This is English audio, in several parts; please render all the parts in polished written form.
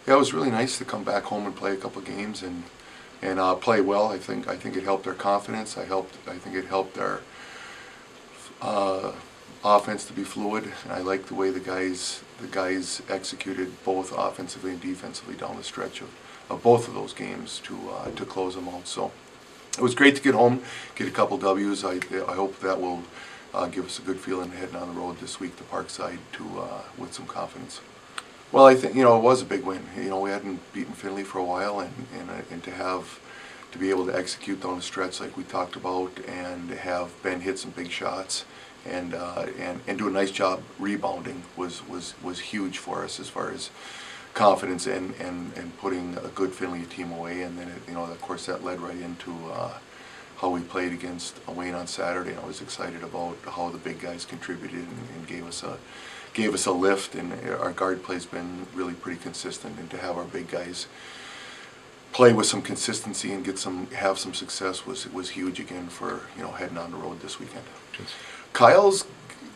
Yeah, it was really nice to come back home and play a couple games and play well. I think it helped our confidence. I think it helped our uh, offense to be fluid. And I like the way the guys executed both offensively and defensively down the stretch of both of those games to close them out. So it was great to get home, get a couple W's. I hope that will give us a good feeling heading on the road this week to Parkside with some confidence. Well, I think it was a big win. We hadn't beaten Findlay for a while, and to be able to execute down the stretch like we talked about, and have Ben hit some big shots, and do a nice job rebounding was huge for us as far as confidence and putting a good Findlay team away. And then of course that led right into how we played against Wayne on Saturday. And I was excited about how the big guys contributed and gave us a lift, and our guard play's been really pretty consistent, and to have our big guys play with some consistency and have some success was huge again for heading on the road this weekend. Yes. Kyle's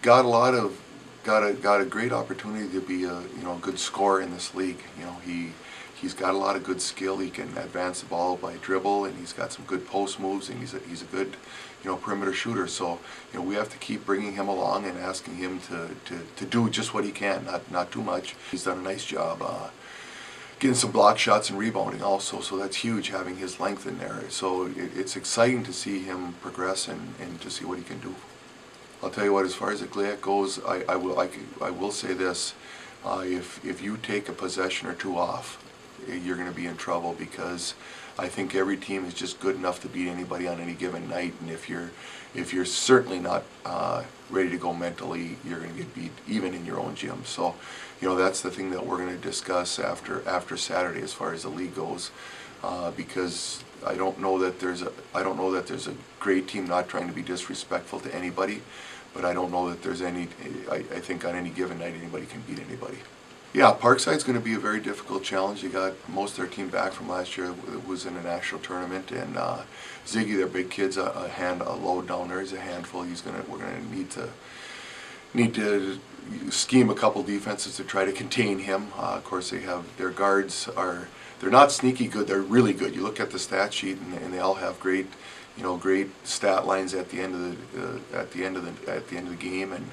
got a great opportunity to be a good scorer in this league. He's got a lot of good skill. He can advance the ball by dribble, and he's got some good post moves, and he's a good perimeter shooter. So we have to keep bringing him along and asking him to do just what he can, not too much. He's done a nice job getting some block shots and rebounding also, so that's huge, having his length in there. So it's exciting to see him progress and to see what he can do. I'll tell you what, as far as the GLIAC goes, I will say this: if you take a possession or two off, you're going to be in trouble, because I think every team is just good enough to beat anybody on any given night. And if you're certainly not ready to go mentally, you're going to get beat even in your own gym. So that's the thing that we're going to discuss after Saturday as far as the league goes, because I don't know that there's a great team not trying to be disrespectful to anybody, but I don't know that there's any. I think on any given night anybody can beat anybody. Yeah, Parkside's going to be a very difficult challenge. They got most of their team back from last year. It was in a national tournament, and Ziggy, their big kid's a load down there. He's a handful. We're going to need to scheme a couple defenses to try to contain him. Of course, their guards they're not sneaky good. They're really good. You look at the stat sheet, and they all have great stat lines at the end of the game, and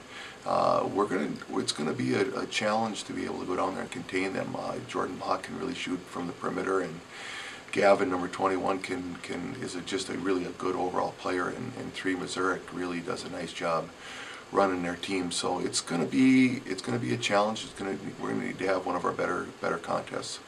it's gonna be a challenge to be able to go down there and contain them. Jordan Mock can really shoot from the perimeter, and Gavin, number 21, is just really a good overall player, and 3 Mazurek really does a nice job running their team. So it's gonna be a challenge. We're gonna need to have one of our better contests.